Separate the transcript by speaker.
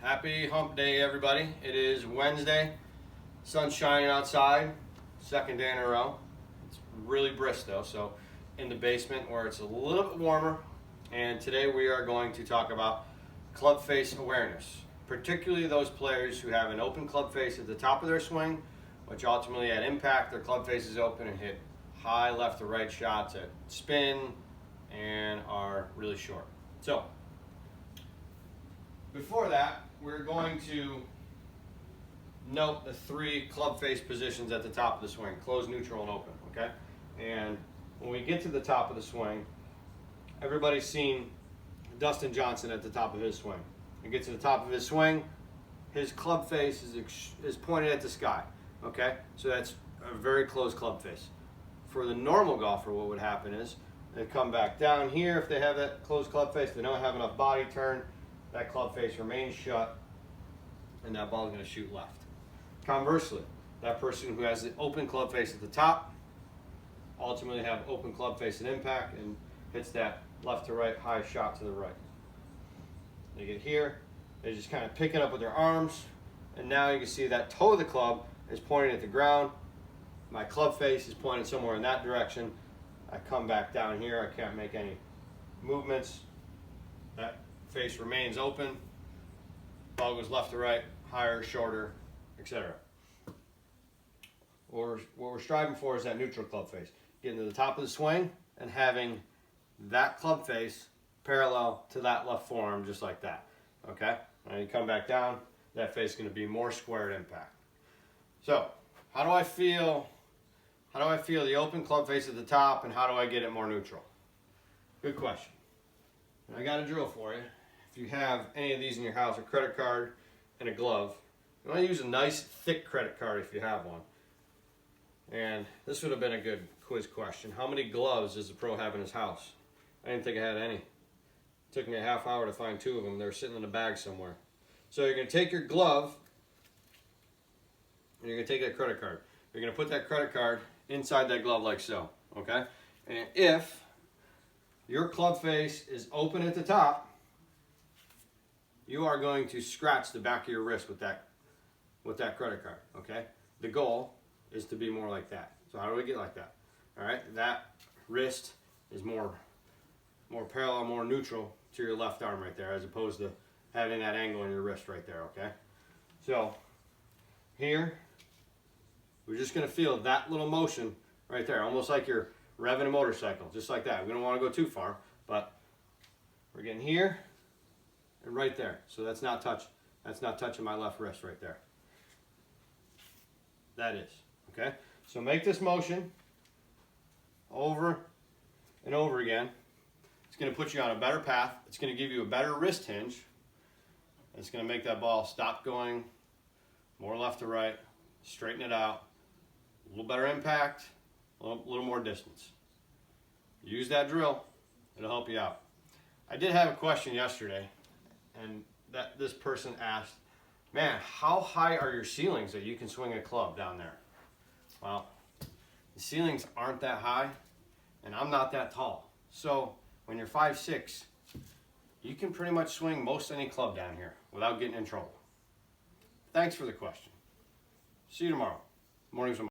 Speaker 1: Happy hump day, everybody. It is Wednesday. Sun's shining outside. Second day in a row. It's really brisk though, so in the basement where it's a little bit warmer. And today we are going to talk about club face awareness, particularly those players who have an open club face at the top of their swing, which ultimately at impact their club face is open and hit high left or right shots at spin and are really short. So before that, we're going to note the three club face positions at the top of the swing: closed, neutral, and open. Okay, and when we get to the top of the swing, everybody's seen Dustin Johnson at the top of his swing. He gets to the top of his swing, his club face is pointed at the sky. Okay, so that's a very closed club face. For the normal golfer, what would happen is they come back down here. If they have that closed club face, they don't have enough body turn. That club face remains shut, and that ball is going to shoot left. Conversely, that person who has the open club face at the top ultimately have open club face at impact and hits that left to right high shot to the right. They get here, they just kind of pick it up with their arms, and now you can see that toe of the club is pointing at the ground. My club face is pointed somewhere in that direction. I come back down here, I can't make any movements. That face remains open. Ball goes left to right, higher, shorter, etc. What we're striving for is that neutral club face. Getting to the top of the swing and having that club face parallel to that left forearm, just like that. Okay? And you come back down, that face is going to be more square at impact. So, how do I feel the open club face at the top, and how do I get it more neutral? Good question. And I got a drill for you. If you have any of these in your house, a credit card and a glove, you want to use a nice thick credit card if you have one. And this would have been a good quiz question. How many gloves does the pro have in his house? I didn't think I had any. It took me a half hour to find two of them. They were sitting in a bag somewhere. So you're going to take your glove and you're going to take that credit card. You're going to put that credit card inside that glove like so. Okay? And if your club face is open at the top, you are going to scratch the back of your wrist with that credit card, okay? The goal is to be more like that. So how do we get like that? All right, that wrist is more parallel, more neutral to your left arm right there, as opposed to having that angle in your wrist right there, okay? So here, we're just gonna feel that little motion right there, almost like you're revving a motorcycle, just like that. We don't wanna go too far, but we're getting here and right there. So that's not touching my left wrist right there. That is, okay? So make this motion over and over again. It's gonna put you on a better path. It's gonna give you a better wrist hinge. It's gonna make that ball stop going more left to right, straighten it out, a little better impact, a little more distance. Use that drill, it'll help you out. I did have a question yesterday, and this person asked, man, how high are your ceilings that you can swing a club down there? Well, the ceilings aren't that high, and I'm not that tall. So when you're 5'6", you can pretty much swing most any club down here without getting in trouble. Thanks for the question. See you tomorrow. Mornings with